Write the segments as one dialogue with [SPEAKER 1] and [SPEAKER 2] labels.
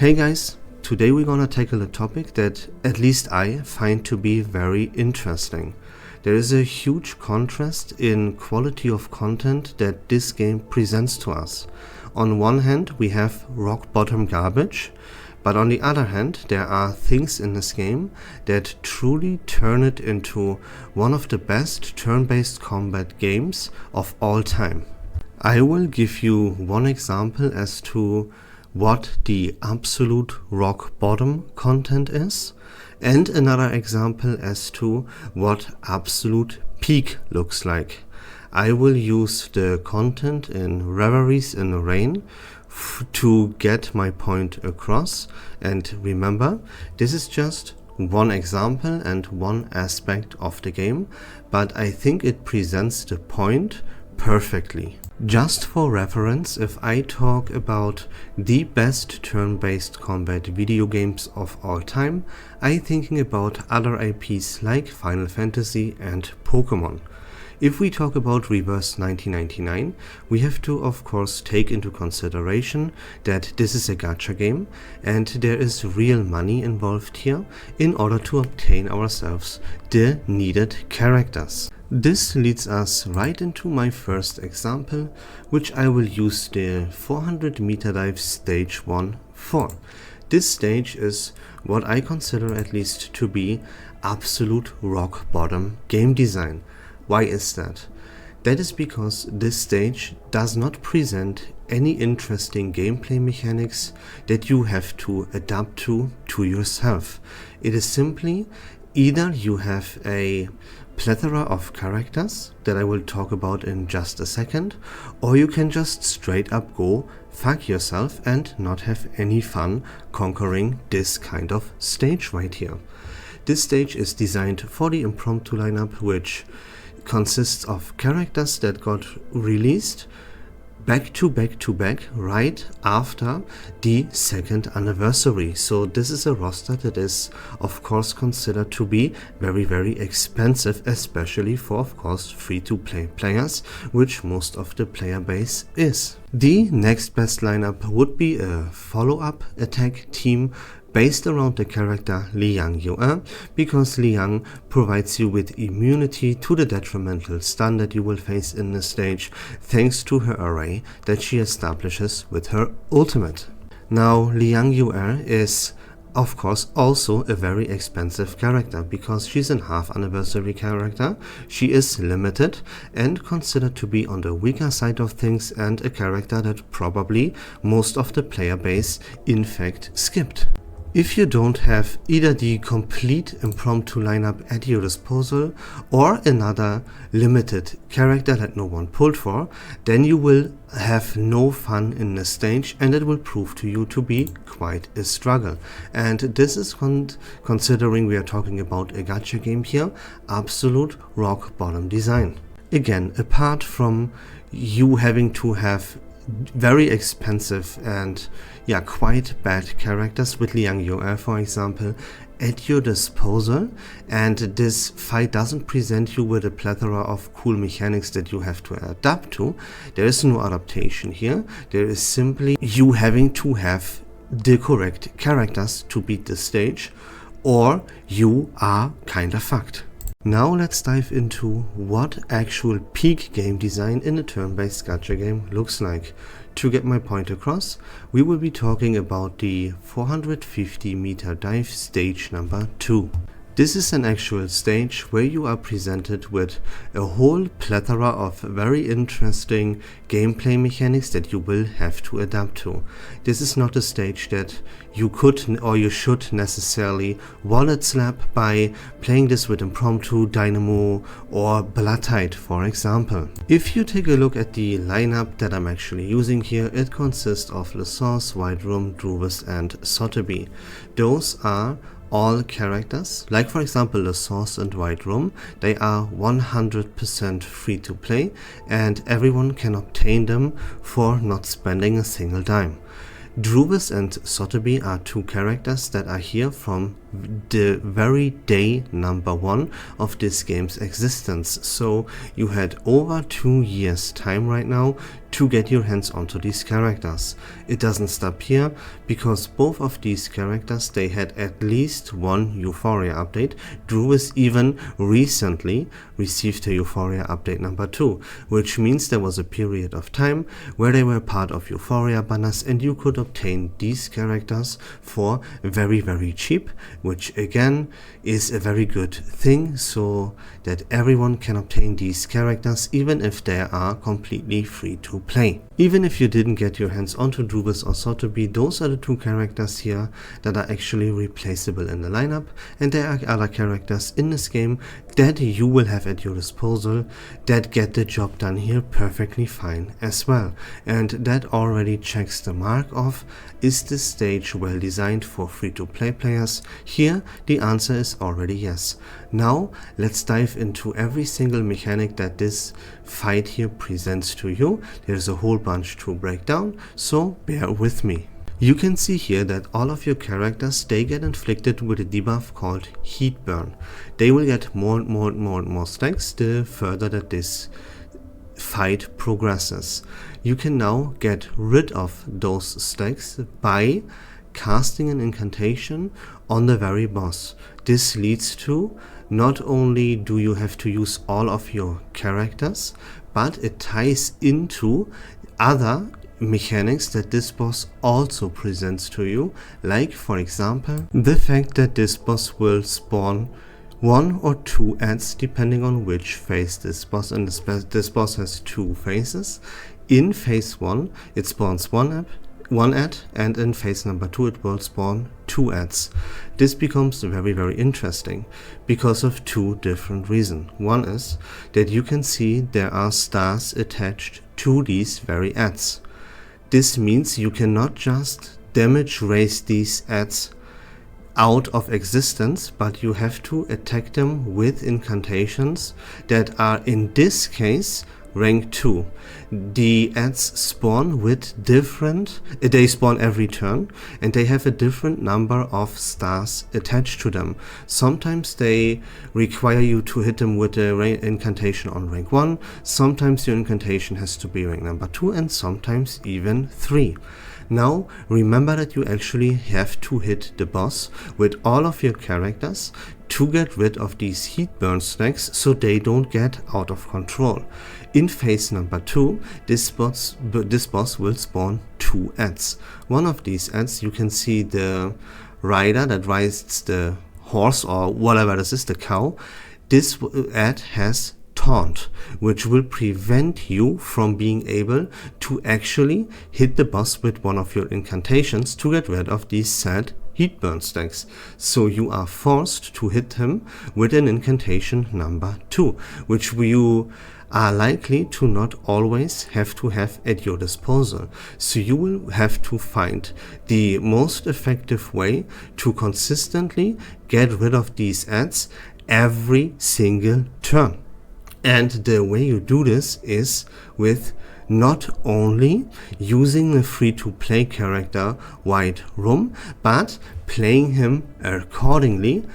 [SPEAKER 1] Hey guys, today we're gonna tackle a topic that at least I find to be very interesting. There is a huge contrast in quality of content that this game presents to us. On one hand we have rock bottom garbage, but on the other hand there are things in this game that truly turn it into one of the best turn-based combat games of all time. I will give you one example as to what the absolute rock bottom content is, and another example as to what absolute peak looks like. I will use the content in Reveries in the Rain to get my point across, and remember, this is just one example and one aspect of the game, but I think it presents the point perfectly. Just for reference, if I talk about the best turn-based combat video games of all time, I'm thinking about other IPs like Final Fantasy and Pokemon. If we talk about Reverse1999, we have to of course take into consideration that this is a gacha game and there is real money involved here in order to obtain ourselves the needed characters. This leads us right into my first example, which I will use the 400 meter dive stage 1 for. This stage is what I consider at least to be absolute rock bottom game design. Why is that? That is because this stage does not present any interesting gameplay mechanics that you have to adapt to yourself. It is simply either you have a plethora of characters that I will talk about in just a second, or you can just straight up go fuck yourself and not have any fun conquering this kind of stage right here. This stage is designed for the impromptu lineup, which consists of characters that got released back to back right after the second anniversary. So this is a roster that is of course considered to be very expensive, especially for of course free-to-play players, which most of the player base is. The next best lineup would be a follow-up attack team based around the character Liang Yue, because Liang provides you with immunity to the detrimental stun that you will face in the stage thanks to her array that she establishes with her ultimate. Now Liang Yue is of course also a very expensive character because she's a half anniversary character. She is limited and considered to be on the weaker side of things and a character that probably most of the player base in fact skipped. If you don't have either the complete impromptu lineup at your disposal or another limited character that no one pulled for, then you will have no fun in the stage and it will prove to you to be quite a struggle. And this is considering we are talking about a gacha game here, absolute rock bottom design. Again, apart from you having to have very expensive and quite bad characters with Liang Yue for example at your disposal, and this fight doesn't present you with a plethora of cool mechanics that you have to adapt to, there is no adaptation here. There is simply you having to have the correct characters to beat the stage, or you are kinda fucked. Now let's dive into what actual peak game design in a turn-based gacha game looks like. To get my point across, we will be talking about the 450 meter dive stage number 2. This is an actual stage where you are presented with a whole plethora of very interesting gameplay mechanics that you will have to adapt to. This is not a stage that you could or you should necessarily wallet slap by playing this with Impromptu, Dynamo or Bloodtide for example. If you take a look at the lineup that I'm actually using here, it consists of Lesource, White Room, Druvis and Sotheby. Those are all characters, like for example the Source and White Room, they are 100% free to play and everyone can obtain them for not spending a single dime. Druvis and Sotheby are two characters that are here from the very day number 1 of this game's existence. So you had over 2 years time right now to get your hands onto these characters. It doesn't stop here, because both of these characters, they had at least one Euphoria update. Druvis even recently received a Euphoria update number 2, which means there was a period of time where they were part of Euphoria banners and you could obtain these characters for very cheap, which again is a very good thing, so that everyone can obtain these characters even if they are completely free to play. Even if you didn't get your hands onto Druvis or Sotheby, those are the 2 characters here that are actually replaceable in the lineup, and there are other characters in this game that you will have at your disposal that get the job done here perfectly fine as well. And that already checks the mark of, is this stage well designed for free-to-play players? Here the answer is already yes. Now let's dive into every single mechanic that this fight here presents to you. There's a whole bunch to break down, so bear with me. You can see here that all of your characters, they get inflicted with a debuff called Heat Burn. They will get more and more stacks the further that this fight progresses. You can now get rid of those stacks by casting an incantation on the very boss. This leads to, not only do you have to use all of your characters, but it ties into other mechanics that this boss also presents to you, like for example the fact that this boss will spawn 1 or 2 ads depending on which phase this boss, and this boss has 2 phases. In phase 1 it spawns 1 ad, and in phase number 2 it will spawn 2 ads. This becomes very interesting because of 2 different reasons. One is that you can see there are stars attached to these very ads. This means you cannot just damage raise these ads out of existence, but you have to attack them with incantations that are in this case rank 2. The ads spawn with they spawn every turn and they have a different number of stars attached to them. Sometimes they require you to hit them with a incantation on rank 1, sometimes your incantation has to be rank number 2, and sometimes even 3. Now remember that you actually have to hit the boss with all of your characters to get rid of these heat burn stacks so they don't get out of control. In phase number 2, this boss will spawn 2 ads. One of these ads, you can see the rider that rides the horse or whatever this is, the cow. This ad has Taunt, which will prevent you from being able to actually hit the boss with one of your incantations to get rid of these sad heat burn stacks. So you are forced to hit him with an incantation number 2, which you are likely to not always have to have at your disposal. So you will have to find the most effective way to consistently get rid of these ads every single turn. And the way you do this is with not only using the free-to-play character White Room, but playing him accordingly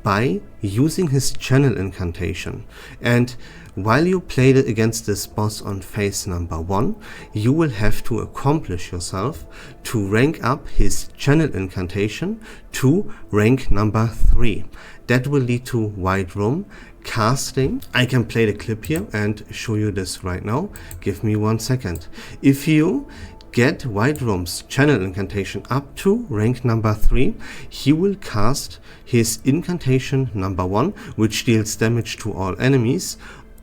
[SPEAKER 1] by using his channel incantation. And while you play it against this boss on phase number 1, you will have to accomplish yourself to rank up his channel incantation to rank number 3. That will lead to White Room casting. I can play the clip here and show you this right now. Give me 1 second. If you get White Room's channel incantation up to rank number 3, he will cast his incantation number 1, which deals damage to all enemies,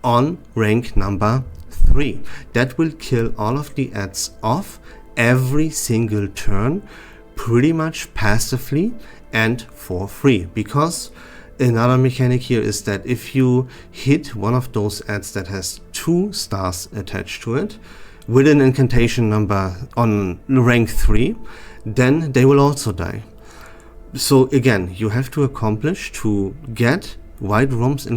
[SPEAKER 1] on rank number 3. That will kill all of the ads off every single turn, pretty much passively and for free. Because another mechanic here is that if you hit one of those ads that has 2 stars attached to it with an incantation number on rank 3, then they will also die. So again, you have to accomplish to get White Room's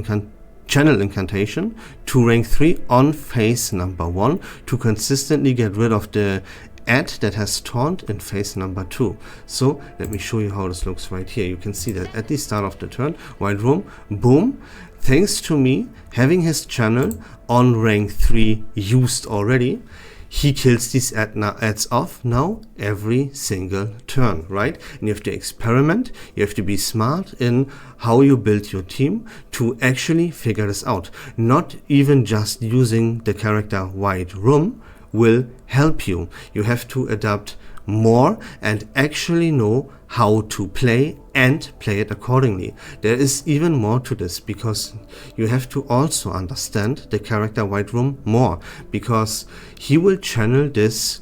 [SPEAKER 1] channel incantation to rank 3 on phase number 1 to consistently get rid of the ad that has taunt in phase number 2. So let me show you how this looks right here. You can see that at the start of the turn, White Room, boom, thanks to me having his channel on rank 3 used already, he kills these ads off now every single turn, right? And you have to experiment, you have to be smart in how you build your team to actually figure this out. Not even just using the character White Room will help you. You have to adapt more and actually know how to play and play it accordingly. There is even more to this, because you have to also understand the character White Room more, because he will channel this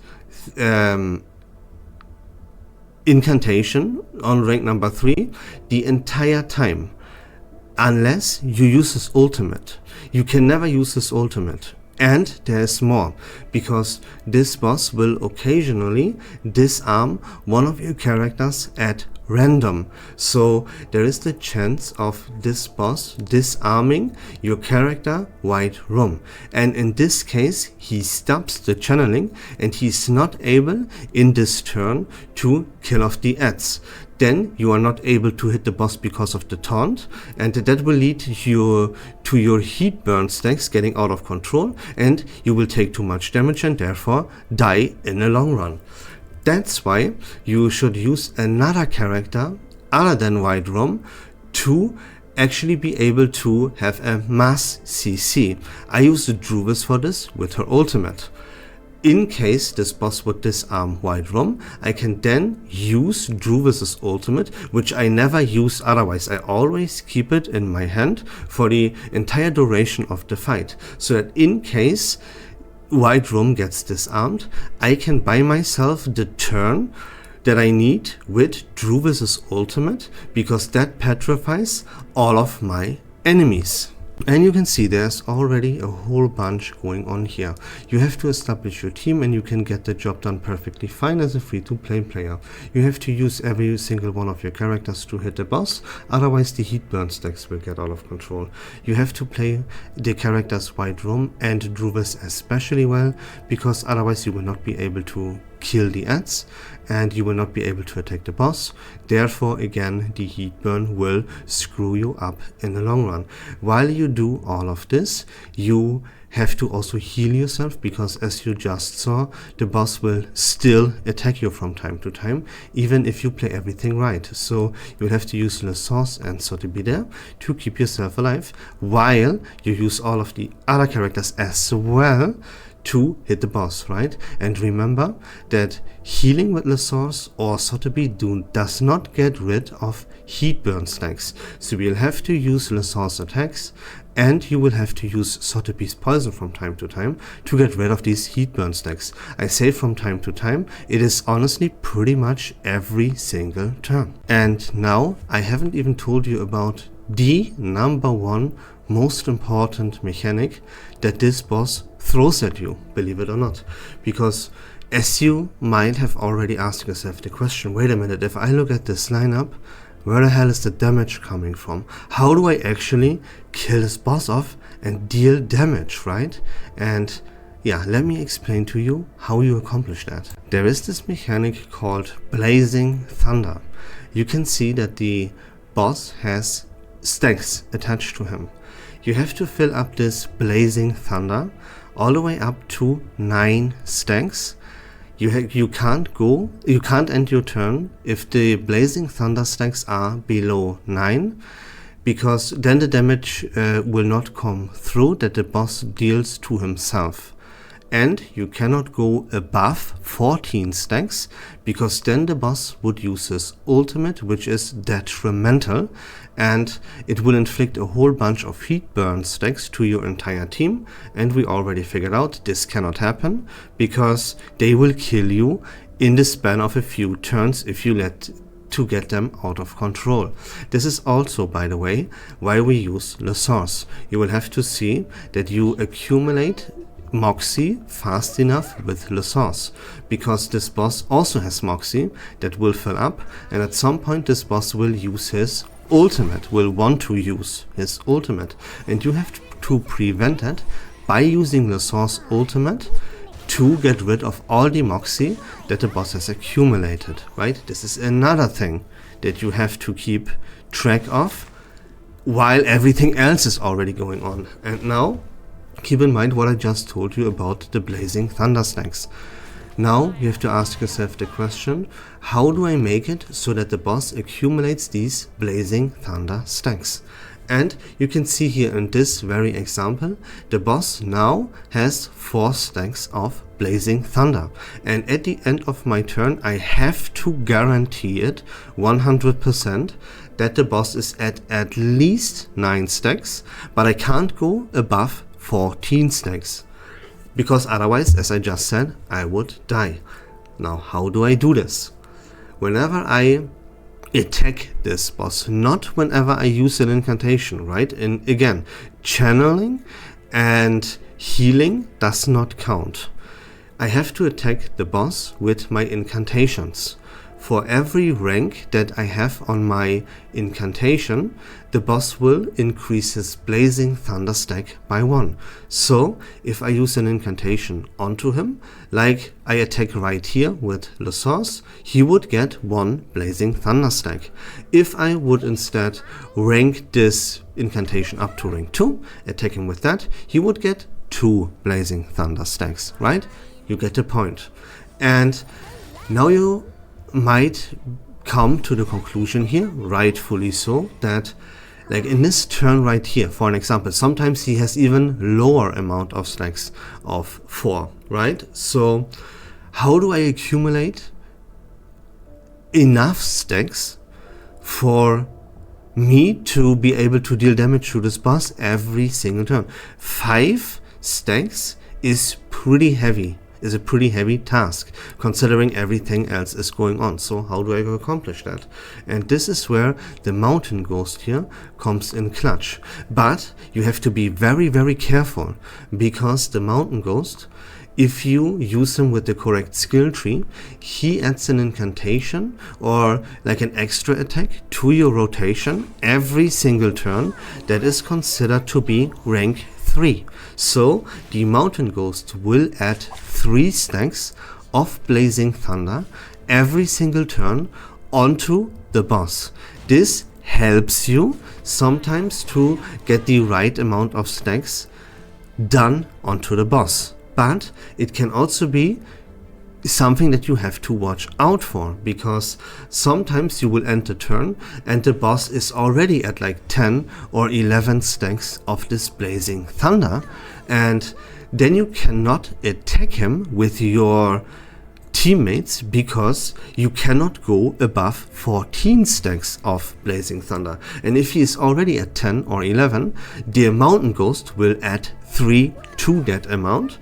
[SPEAKER 1] incantation on rank number 3 the entire time, unless you use his ultimate. You can never use his ultimate. And there is more, because this boss will occasionally disarm one of your characters at random. So there is the chance of this boss disarming your character White Room. And in this case, he stops the channeling and he's not able in this turn to kill off the ads. Then you are not able to hit the boss because of the taunt, and that will lead to your heat burn stacks getting out of control, and you will take too much damage and therefore die in the long run. That's why you should use another character other than White Room to actually be able to have a mass CC. I use the Druvis for this with her ultimate. In case this boss would disarm White Room, I can then use Druvis's ultimate, which I never use otherwise. I always keep it in my hand for the entire duration of the fight, so that in case White Room gets disarmed, I can buy myself the turn that I need with Druvis's ultimate, because that petrifies all of my enemies. And you can see there's already a whole bunch going on here. You have to establish your team, and you can get the job done perfectly fine as a free-to-play player. You have to use every single one of your characters to hit the boss, otherwise the heat burn stacks will get out of control. You have to play the characters White Room and Druvis especially well, because otherwise you will not be able to kill the ads and you will not be able to attack the boss. Therefore, again, the heat burn will screw you up in the long run. While you do all of this, you have to also heal yourself, because as you just saw, the boss will still attack you from time to time, even if you play everything right. So you'll have to use Le Source and Sotheby there to keep yourself alive, while you use all of the other characters as well to hit the boss, right? And remember that healing with Le Source or Sotheby does not get rid of heat burn stacks. So we'll have to use Le Source attacks, and you will have to use Sotheby's poison from time to time to get rid of these heat burn stacks. I say from time to time, it is honestly pretty much every single turn. And now I haven't even told you about the number one most important mechanic that this boss throws at you, believe it or not. Because as you might have already asked yourself the question, wait a minute, if I look at this lineup, where the hell is the damage coming from? How do I actually kill this boss off and deal damage, right? And yeah, let me explain to you how you accomplish that. There is this mechanic called Blazing Thunder. You can see that the boss has stacks attached to him. You have to fill up this Blazing Thunder all the way up to 9 stacks. You can't end your turn if the Blazing Thunder stacks are below 9, because then the damage will not come through that the boss deals to himself. And you cannot go above 14 stacks, because then the boss would use his ultimate, which is detrimental, and it will inflict a whole bunch of heat burn stacks to your entire team. And we already figured out this cannot happen, because they will kill you in the span of a few turns if you let to get them out of control. This is also, by the way, why we use Le Source. You will have to see that you accumulate Moxie fast enough with Le Source, because this boss also has Moxie that will fill up, and at some point this boss will use his ultimate, will want to use his ultimate, and you have to prevent it by using Le Source ultimate to get rid of all the moxie that the boss has accumulated, right? This is another thing that you have to keep track of while everything else is already going on. And now, keep in mind what I just told you about the Blazing Thunder stacks. Now you have to ask yourself the question, how do I make it so that the boss accumulates these Blazing Thunder stacks? And you can see here in this very example, the boss now has 4 stacks of Blazing Thunder. And at the end of my turn, I have to guarantee it 100% that the boss is at least 9 stacks, but I can't go above 14 stacks. Because otherwise, as I just said, I would die. Now, how do I do this? Whenever I attack this boss, not whenever I use an incantation, right? And again, channeling and healing does not count. I have to attack the boss with my incantations. For every rank that I have on my incantation, the boss will increase his Blazing Thunder stack by 1. So, if I use an incantation onto him, like I attack right here with Le Source, he would get 1 Blazing Thunder stack. If I would instead rank this incantation up to rank 2, attack him with that, he would get 2 Blazing Thunder stacks, right? You get the point. And now you might come to the conclusion here, rightfully so, that like in this turn right here, for an example, sometimes he has even lower amount of stacks of 4, right? So how do I accumulate enough stacks for me to be able to deal damage to this boss every single turn? 5 stacks is pretty heavy. Is a pretty heavy task considering everything else is going on. So how do I accomplish that? And this is where the Mountain Ghost here comes in clutch. But you have to be very, very careful, because the Mountain Ghost, if you use him with the correct skill tree, he adds an incantation or like an extra attack to your rotation every single turn that is considered to be rank 3. So the Mountain Ghost will add 3 stacks of Blazing Thunder every single turn onto the boss. This helps you sometimes to get the right amount of stacks done onto the boss. But it can also be something that you have to watch out for, because sometimes you will end the turn and the boss is already at like 10 or 11 stacks of this Blazing Thunder, and then you cannot attack him with your teammates because you cannot go above 14 stacks of Blazing Thunder. And if he is already at 10 or 11, the Mountain Ghost will add 3 to that amount,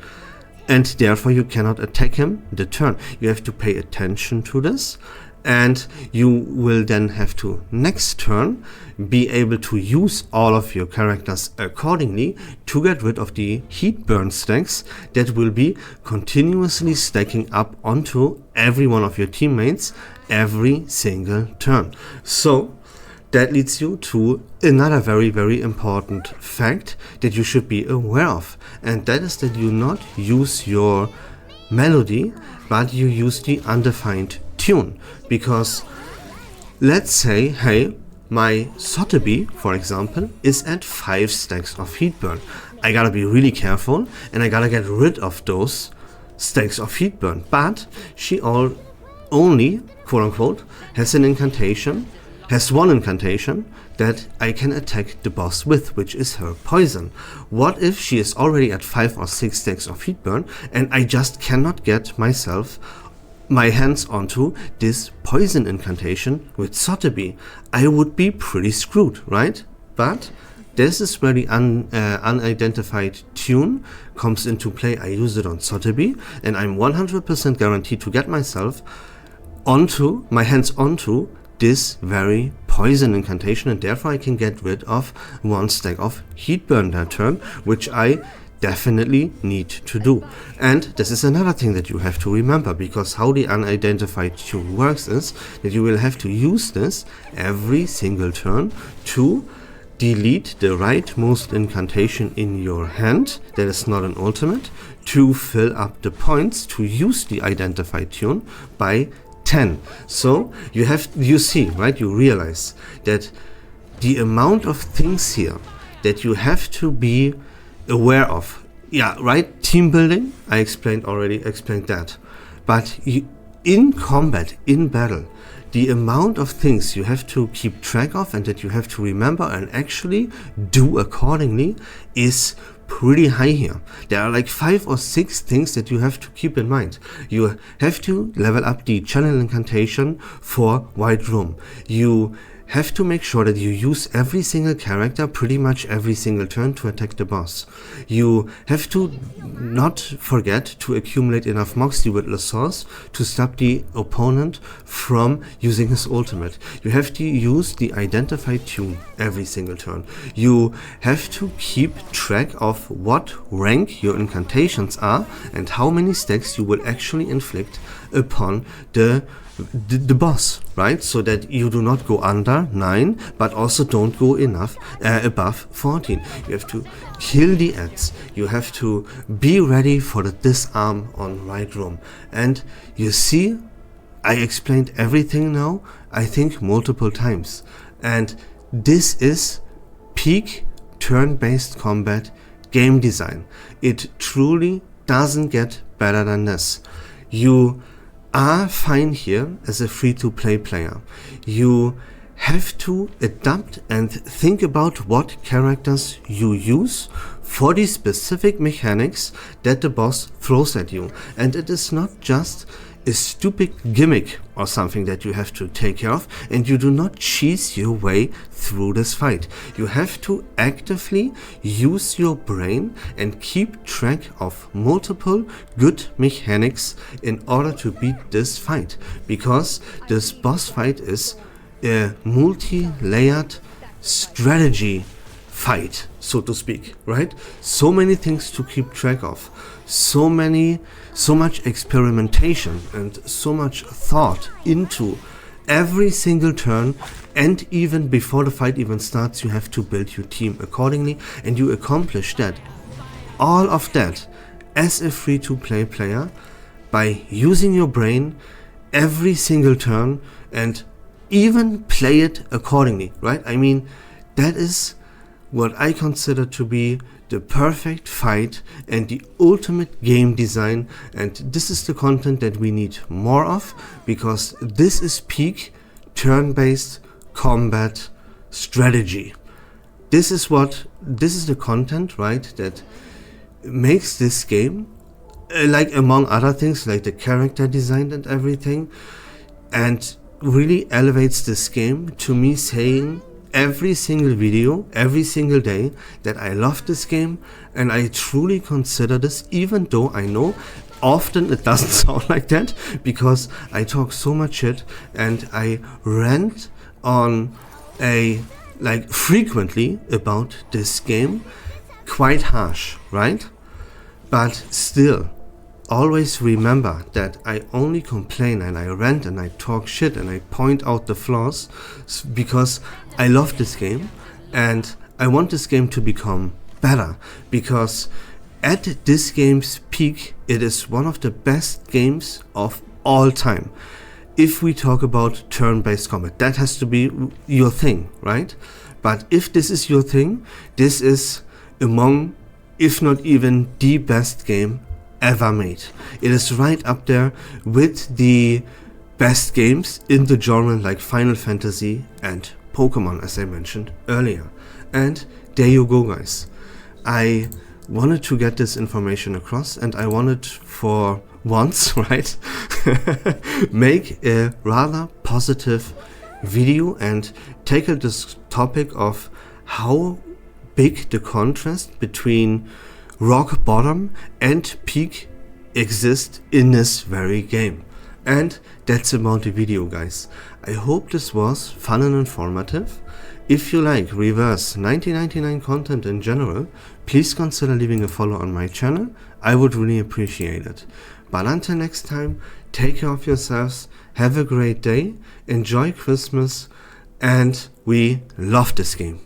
[SPEAKER 1] and therefore you cannot attack him the turn. You have to pay attention to this, and you will then have to next turn be able to use all of your characters accordingly to get rid of the heat burn stacks that will be continuously stacking up onto every one of your teammates every single turn. So that leads you to another very, very important fact that you should be aware of, and that is that you not use your melody, but you use the undefined tune. Because let's say, hey, my Sotheby, for example, is at 5 stacks of heat burn. I gotta be really careful and I gotta get rid of those stacks of heat burn. But she only, quote unquote, has an incantation, has 1 incantation that I can attack the boss with, which is her poison. What if she is already at 5 or 6 stacks of heat burn and I just cannot get my hands onto this poison incantation with Sotheby? I would be pretty screwed, right? But this is where the unidentified tune comes into play. I use it on Sotheby and I'm 100% guaranteed to get myself onto, my hands onto this very poison incantation, and therefore I can get rid of 1 stack of heat burn that turn, which I definitely need to do. And this is another thing that you have to remember, because how the unidentified tune works is that you will have to use this every single turn to delete the rightmost incantation in your hand, that is not an ultimate, to fill up the points to use the identify tune by 10. So you see, right, you realize that the amount of things here that you have to be aware of. Yeah, right, team building, I explained that. But in combat, in battle, the amount of things you have to keep track of and that you have to remember and actually do accordingly is pretty high here. There are like 5 or 6 things that you have to keep in mind. You have to level up the channel incantation for White Room. You have to make sure that you use every single character pretty much every single turn to attack the boss. You have to not forget to accumulate enough Moxie Whittler Source to stop the opponent from using his ultimate. You have to use the identify tune every single turn. You have to keep track of what rank your incantations are and how many stacks you will actually inflict upon the boss, right? So that you do not go under 9, but also don't go above 14. You have to kill the ads. You have to be ready for the disarm on Right Room. And you see, I explained everything now, I think multiple times. And this is peak turn-based combat game design. It truly doesn't get better than this. You are fine here as a free-to-play player. You have to adapt and think about what characters you use for the specific mechanics that the boss throws at you. And it is not just a stupid gimmick or something that you have to take care of, and you do not cheese your way through this fight. You have to actively use your brain and keep track of multiple good mechanics in order to beat this fight, because this boss fight is a multi-layered strategy fight, so to speak, right? So many things to keep track of, so much experimentation and so much thought into every single turn, and even before the fight even starts you have to build your team accordingly, and you accomplish that, all of that, as a free-to-play player by using your brain every single turn and even play it accordingly, right? I mean, that is what I consider to be the perfect fight and the ultimate game design, and this is the content that we need more of, because this is peak turn-based combat strategy. This is the content, right, that makes this game, like among other things, like the character design and everything, and really elevates this game to me saying every single video, every single day, that I love this game and I truly consider this, even though I know often it doesn't sound like that, because I talk so much shit and I rant on frequently about this game, quite harsh, right? But still, always remember that I only complain and I rant and I talk shit and I point out the flaws because I love this game and I want this game to become better, because at this game's peak it is one of the best games of all time. If we talk about turn-based combat, that has to be your thing, right? But if this is your thing, this is among, if not even the best game ever made. It is right up there with the best games in the genre like Final Fantasy and Pokemon, as I mentioned earlier. And there you go, guys. I wanted to get this information across, and I wanted for once, right, make a rather positive video and tackle this topic of how big the contrast between rock bottom and peak exist in this very game. And that's about the video, guys. I hope this was fun and informative. If you like Reverse1999 content in general, please consider leaving a follow on my channel. I would really appreciate it. But until next time, take care of yourselves, have a great day, enjoy Christmas, and we love this game.